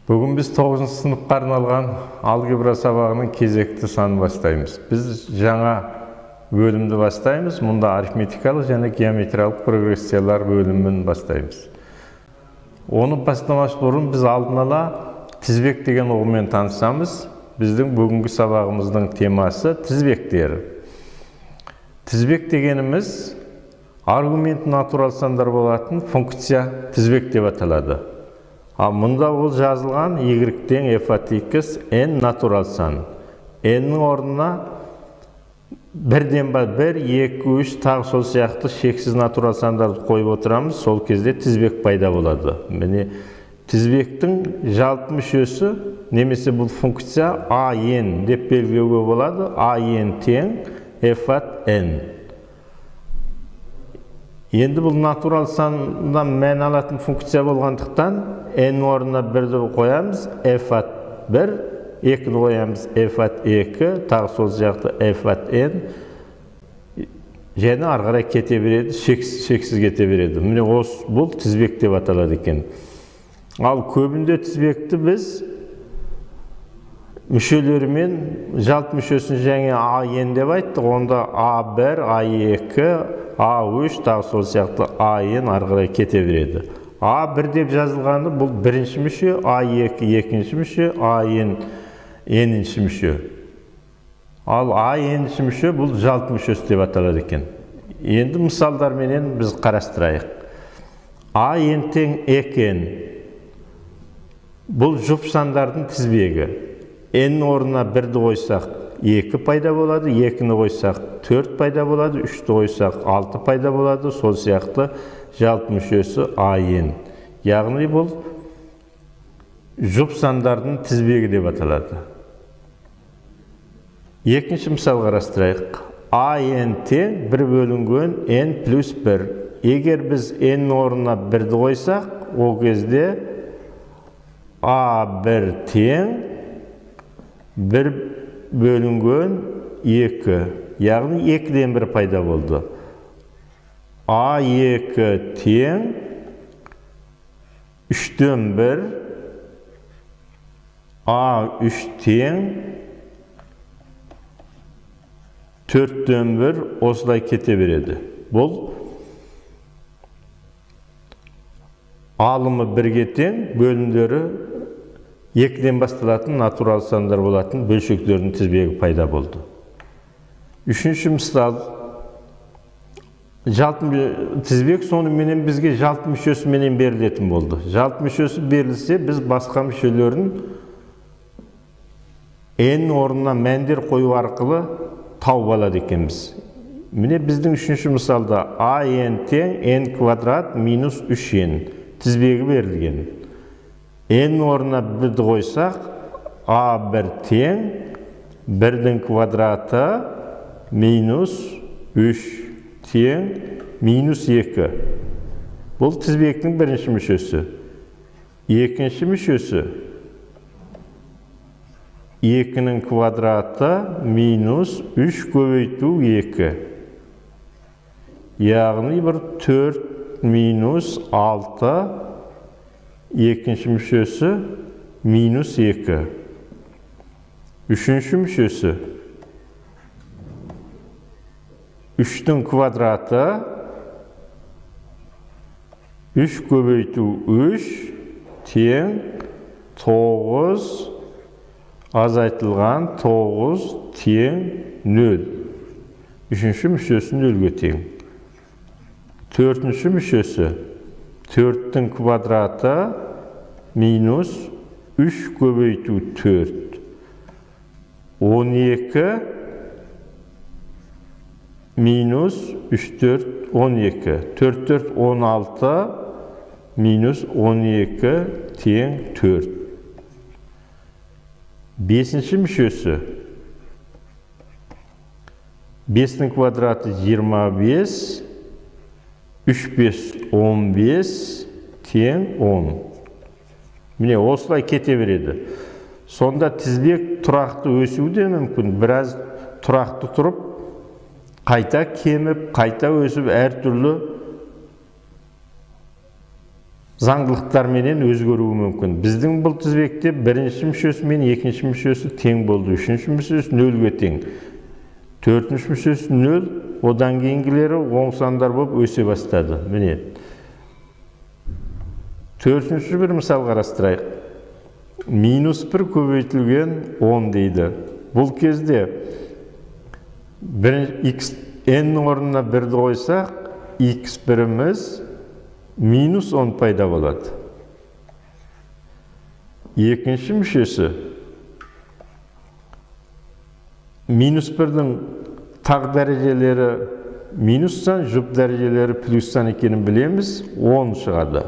Бүгін біз 9 сыныпқа арналған алгебра сабағының кезекті санын бастаймыз. Біз жаңа бөлімді бастаймыз. Мұнда арифметикалық және геометриялық прогрессиялар бөлімін бастаймыз. Оны бастамаш бұрын біз алдын ала тізбек деген ұғыммен танысамыз. Біздің бүгінгі сабағымыздың темасы тізбектер. Тізбек дегеніміз аргумент натурал сандар болатын функция тізбек деп аталады. Мұнда ол жазылған y-тен f от x n натурал сан. N-нің орнына бірден ба 1, 2, 3 тағы сол сияқты шексіз натурал сандарды қойып отырамыз. Сол кезде тізбек пайда болады. Міне тізбектің жалпы мүшесі немесе бұл функция a(n) деп белгілеуге болады. a(n) тең f от n. Енді бұл натурал сандан мән алатын функция болғандықтан n орнына 1-ді қоямыз, f от 1, 2-ді қоямыз, f от 2, тағы сол жақты f от n, және ары қарай кете береді, шексіз кете береді. Міне бұл тізбек деп аталады екен. Ал көбінде тізбекті біз мүшелерімен жалпы мүшесін және a(n) деп айттық, онда a1, a2, a3 тағы сол сияқты a(n) ары қарай кете береді. a1 деп жазылғаны бұл бірінші мүше, a2 екінші мүше, a(n) n-ші мүше. Ал a(n)ші мүше бұл жалпы мүшесі деп аталады екен. Енді мысалдарменен біз қарастырайық. a(n) тең 2n. Бұл жұп сандардың тізбегі. n орнына 1-ді қойсақ 2 пайда болады, 2-ні қойсақ 4 пайда болады, 3-ті қойсақ 6 пайда болады, сол сияқты жалпы мүшесі a(n). Яғни бұл жұп сандардың тізбегі деп аталады. Екінші мысал қарастырайық. a(n) тең 1 бөлінген n плюс 1. Егер біз n орнына 1-ді қойсақ, ол кезде a1 тең 1 бөлінген 2. Яғни 2-ден 1 пайда болды. a2 тең 3-ден 1, a3 тең 4-ден 1 осылай кете береді. Бұл алымы 1-ге тең, бөлімдері 2-ден басталатын натурал сандар болатын бөлшектердің тізбегі пайда болды. Үшінші мысал, жалпы тізбек сонымен бізге жалпы мүшесіменен берілетін болды. Жалпы мүшесі берілсе, біз басқа мүшелерін n орнына мәндер қою арқылы тауып алады екенбіз. Міне біздің үшінші мысалда a(n) тең n квадрат минус 3n тізбегі берілген. n орнына 1-ді қойсақ, a1 тең 1-дің квадраты минус 3 тең минус 2. Бұл тізбектің бірінші мүшесі. Екінші мүшесі 2-нің квадраты минус 3 көбейту 2. Яғни бір 4 минус 6, екінші мүшесі минус 2. Үшінші мүшесі 3-дің квадраты 3 көбейту 3 тең 9 азайтылған 9 тең 0. Үшінші мүшесі 0-ге тең. Төртінші мүшесі 4-тің квадраты минус 3 көбейту 4. 12 минус 3, 4, 12. 4, 4, 16 минус 12 тең 4. Бесінші мүшесі 5-тің квадраты 25, 3, 5, 15 тең 10. Міне осылай кете береді. Сонда тізбек тұрақты өсуі де мүмкін. Біраз тұрақты тұрып, қайта кеміп, қайта өсіп, әртүрлі заңдылықтар менен өзгөрүүгү мүмкүн. Биздин бул тизбекте биринчи мүчөсү менен экинчи мүчөсү тең болду, үчүнчү мүчөсү нөлгө тең, төртүнчү мүчөсү нөл, одан кийинкилери оң сандар болуп өсө баштады. Міне. Төртүнчү bir мисал карастырайык. -1 көбөйтүлгөн 10 дейди. Бул кезде x n ордуна 1'di койсак, x birimiz -10 пайда болады. Экинчи мүчөсү -1'дин так дарежелери минустан, жұп дарежелери плюстан екенин билемиз, 10 чыгады.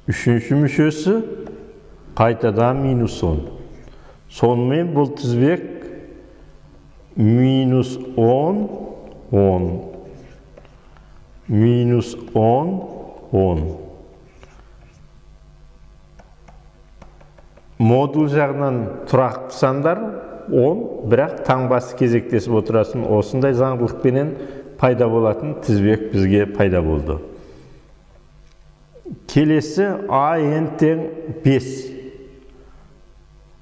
Üçüncü мүчөсү кайтадан -10. Сонымен бул тизбек -10, 10, -10, 10. Модул жагынан турактуу сандар 10, бирок таң басы кезектесип отурасын. Осындай заңдылык менен пайда болатын тизбек бизге пайда болду. Келесі n тең 5.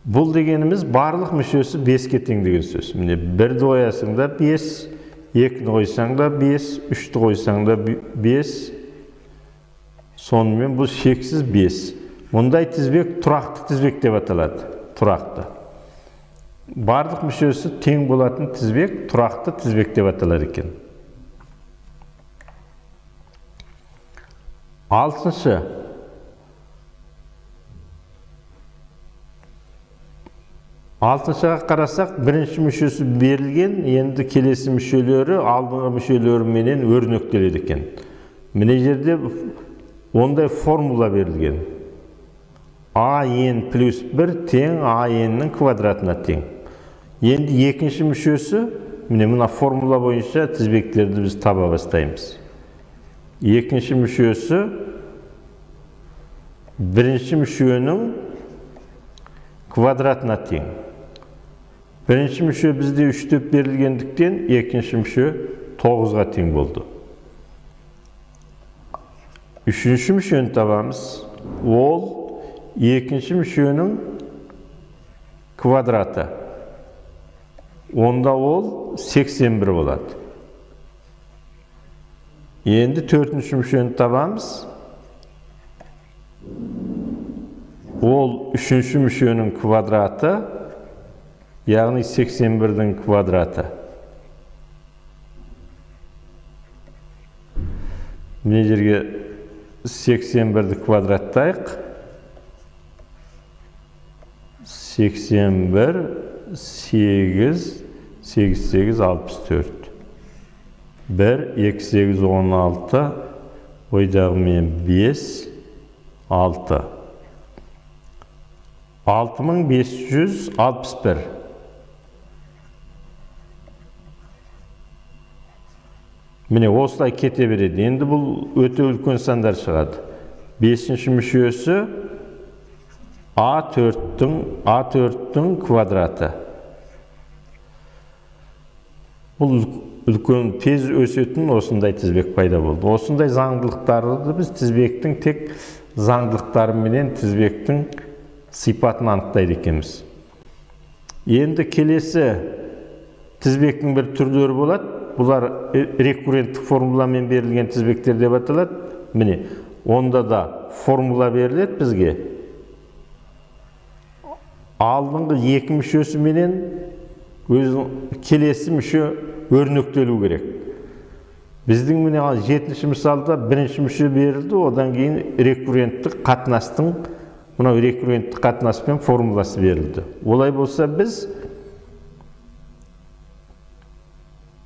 Бұл дегенimiz барлық мүшесі 5-ке тең деген сөз. Міне 1'ді қоясың да 5, 2'ні қойсаң да 5, 3'ті қойсаң да 5. Сонымен бұл шексіз 5. Мұндай тізбек тұрақты тізбек деп аталады. Тұрақты. Барлық мүшесі тең болатын тізбек тұрақты тізбек деп аталады екен. Алтыншы. Алтыншыға қарасақ, бірінші мүшесі берілген, енді келесі мүшелері алдыңғы мүшелері менен өрнектеледі екен. Міне жерде ондай формула берілген. n плюс 1 тең n-нің квадратына тең. Енді екінші мүшесі, міне мына формула бойынша тізбектерді біз таба бастаймыз. Екінші мүшесі бірінші мүшенің квадратына тең. Бірінші мүше бізде 3 деп берілгендіктен, екінші мүше 9-ға тең болды. Үшінші мүшені табамыз. Ол екінші мүшенің квадраты. Онда ол 81 болады. Енді төртінші мүшені табамыз. Ол үшінші мүшенің квадраты, яғни 81'дің квадраты. Міне жерге 81'ді квадраттайық. 81, 8, 8, 8, 64. 1, 2, 8, 16, ойдағымен 5, 6. 6561. Міне осылай кете береді. Енді бұл өте үлкен сандар шығады. 5-ші мүшесі A4'тің квадраты. Бұл үлкен тез өсетін осындай тізбек пайда болды. Осындай заңдылықтарды біз тізбектің тек заңдылықтары менен тізбектің сипатын анықтайды екенбіз. Енді келесі тізбектің бір түрлері болады. Бұлар рекурренттік формуламен берілген тізбектер деп аталады. Міне, онда да формула беріледі бізге. Алдыңғы екі мүшесі менен келесі мүше өрнектелу керек. Біздің міне 7-ші мисалда бірінші мүше берілді, одан кейін рекурренттік қатынастың мына рекурренттік қатынаспен формуласы берілді. Олай болса біз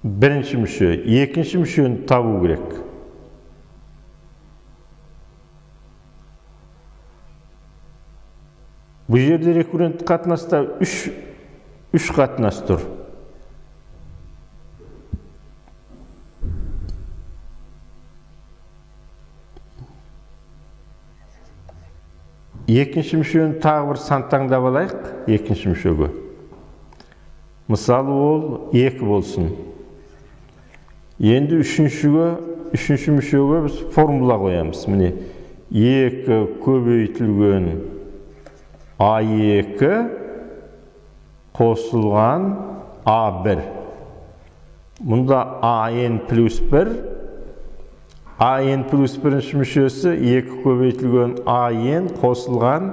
бірінші мүше, екінші мүшені табу керек. Бұл жерде рекурренттік қатынаста 3 қатынас тұр. Екінші мүшені тағы бір сан таңдап алайық, екінші мүшеге. Мысалы ол 2 болсын. Енді үшінші мүшеге біз формула қоямыз. Міне 2 көбейтілген А2 қосылған А1. Мұнда АN плюс 1. АN плюс 1-ші мүшесі 2 көбейтілген АN қосылған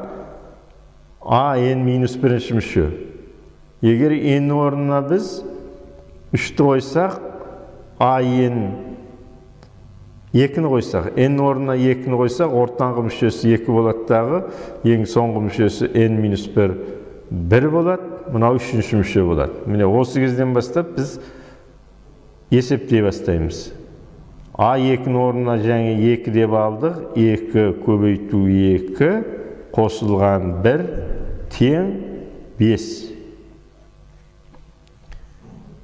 АN минус 1-ші мүше. Егер N орнына біз 3-ті қойсақ, АN 2-ні қойсақ, N орнына 2-ні қойсақ, ортаңғы мүшесі 2 болады дағы, ең соңғы мүшесі N минус 1 болады, мынау 3-ші мүше болады. Міне осы кезден бастап біз есептей бастаймыз. А2-нің орнына жаңа 2 деп алдық, 2 көбейту 2 қосылған 1 тең 5.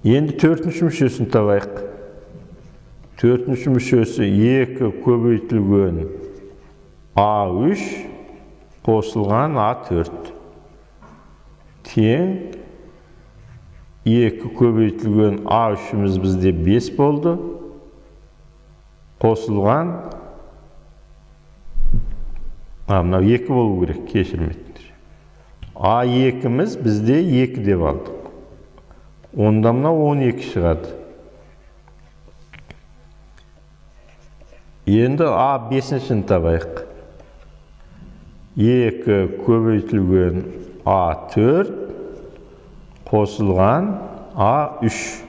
Енді 4-ші мүшесін табайық. 4-ші мүшесі 2 көбейтілген А3 қосылған А4 тең 2 көбейтілген А3-іміз бізде 5 болды. Қосылған мынау 2 болу керек, кешірмеңіздер. А2-міз бізде 2 деп алдық. Онда мынау 12 шығады. Енді А5-шін табайық. 2 көбейтілген А4 қосылған А3.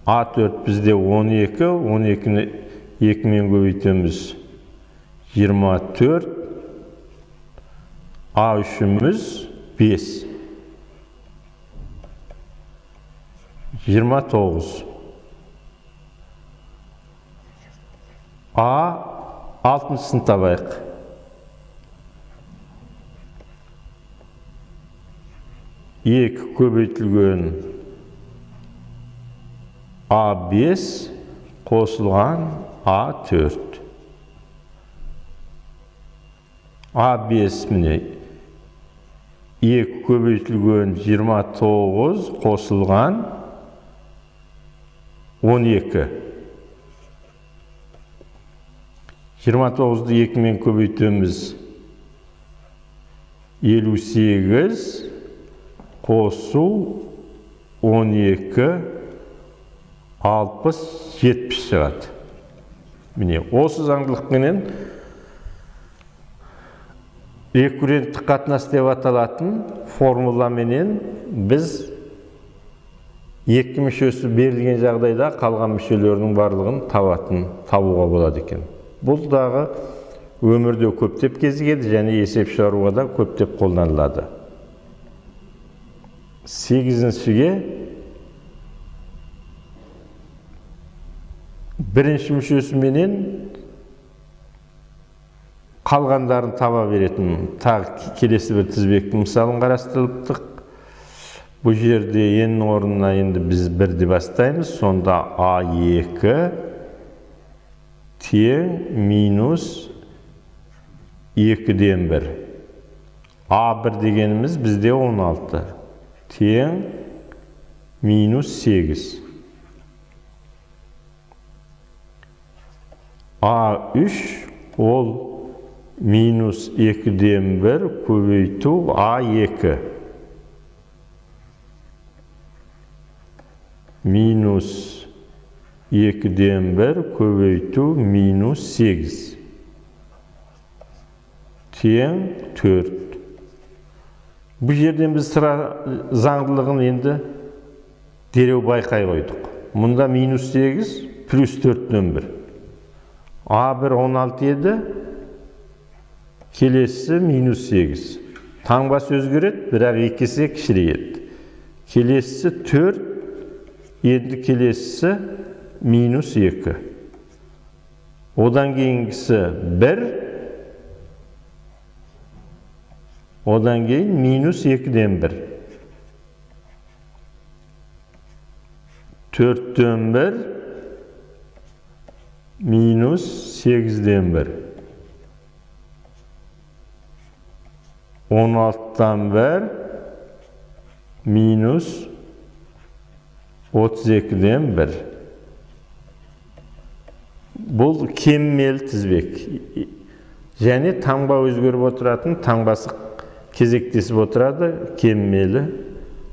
А4 бізде 12, 12-ні 2-мен көбейтеміз 24, А3-іміз 5. 29. А6-сын табайық. 2 көбейтілген А5 қосылған А4. А5 міне 2 көбейтілген 29 қосылған 12. 29-ды 2-мен көбейтеміз 58 қосу 12 60 70 шығады. Міне осы заңдылықпенен рекурренттік қатынас деп аталатын формуламенен біз екі мүшесі берілген жағдайда қалған мүшелерінің барлығын табуға болады екен. Бұл дағы өмірде көптеп кезігеді және есеп шығаруға да көптеп қолданылады. 8-шіге бірінші мүшесіменен қалғандарын таба беретін тағы келесі бір тізбектің мысалын қарастырыптық. Бұл жерде n орнына енді біз 1-ді бастаймыз. Сонда A2 тең минус 2-ден 1. A1 дегеніміз бізде 16. Тең минус 8. A3 ол минус 2-ден 1 көбейту A2. Минус 2-ден 1 көбейту минус 8. Тең 4. Бұл жерден біз sıra заңдылығын енді дереу байқай қойдық. Мұнда минус 8 плюс 4-ден 1. A1 16 еді, келесі минус 8. Таңбасы өзгереді, бірақ екесе кішірейеді. Келесі 4, енді келесі минус 2. Одан кейінгісі 1, одан кейін минус 2-ден 1. 4-ден 1, минус 8-ден 1. 16-dan 1, minus 32'den 1. Бұл кеммел тізбек. Және таңба өзгеріп отыратын, таңбасы кезектесіп отырады, кеммелі.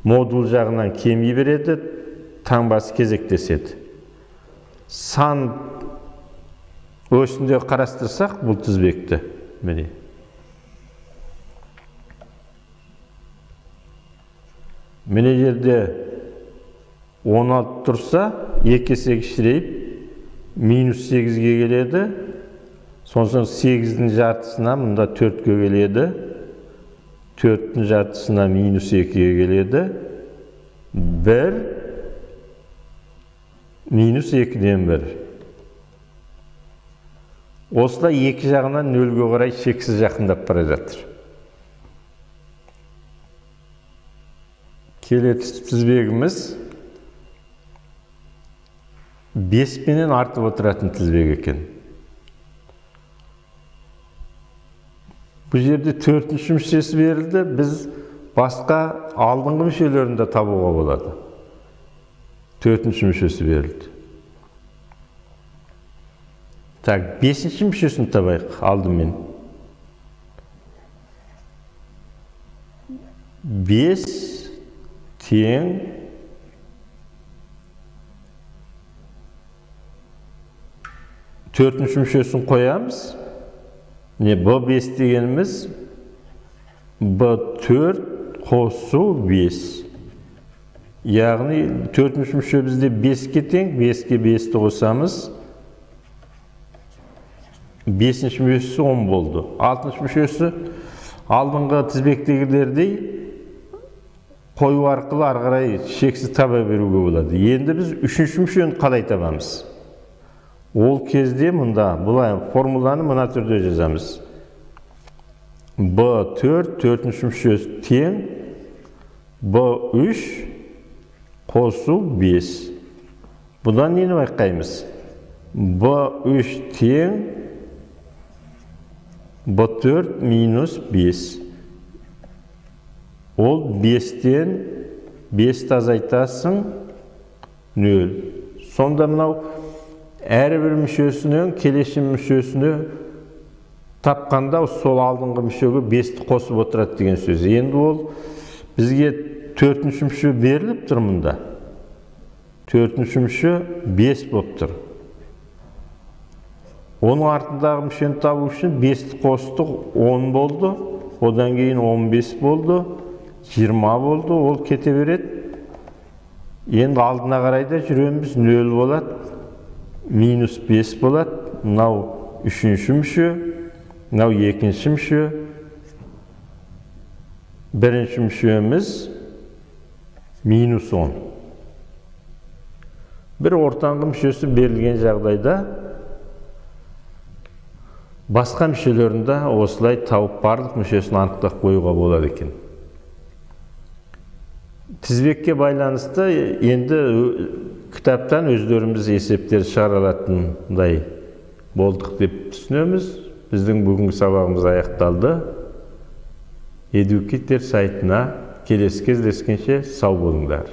Модул жағынан кеми береді, таңбасы кезектеседі. Сан өсінде қарастырсақ бұл тізбекті. Міне жерде 16 тұрса, 2 есе кішірейіп, минус 8-ге келеді. Сонсын 8-дің жартысына мұнда 4-ге келеді. 4-дің жартысына минус 2-ге келеді. 1 минус 2-ден 1. Осылай екі жағынан 0-ге қарай шексіз жақындап бара жатыр. Келесі тізбегіміз 5 пенен артып отыратын тізбек екен. Бұл жерде 4-ші мүшесі берілді, біз басқа алдыңғы мүшелерін де табуға болады. 4-ші мүшесі берілді. Так, 5-ші мүшесін табайық алдымен. 5 тең 4-ші мүшесін қоямыз. B5 дегеніміз B4 қосу 5. Яғни 4-ші мүше бізде 5-ке тең, 5-ке 5-ті қосамыз. 5-ші мүшесі 10 болды. 6-ші мүшесі алдыңғы тізбектегілердей қою арқылы арғарай шексіз таба беруге болады. Енді біз 3-ші мүшені қалай табамыз? Ол кезде мұнда бұлай формуланы мына түрде жазамыз. B4 4-ші мүшесі тең B3 қосу 5. Бұдан нені байқаймыз? B3 тең B4 минус 5. Ол 5-тен 5 азайтасың 0. Сонда мынау әрбір мүшесінен келесі мүшесіне тапқанда сол алдыңғы мүшеге 5-ті қосып отырады деген сөз. Енді ол бізге 4-ші мүше беріліп тұр мұнда. 4-ші мүше 5 болып тұр. Оның артындағы мүшені табу үшін 5-ті қостық 10 болды. Одан кейін 15 болды. 20 болды. Ол кете береді. Енді алдына қарайда жүреміз 0 болады. Минус 5 болады. Мынау 3-ші мүше. Мынау 2-ші мүше. 1-ші мүшеміз минус 10. Бір ортаңғы мүшесі берілген жағдайда басқа мүшелерінде осылай тауып барлық мүшесін анықтап қоюға болады екен. Тізбекке байланысты енді кітаптан өздеріміз есептер шығара алатындай болдық деп түсінеміз. Біздің бүгінгі сабағымыз аяқталды. Educator сайтына келесі кездескенше сау болыңдар.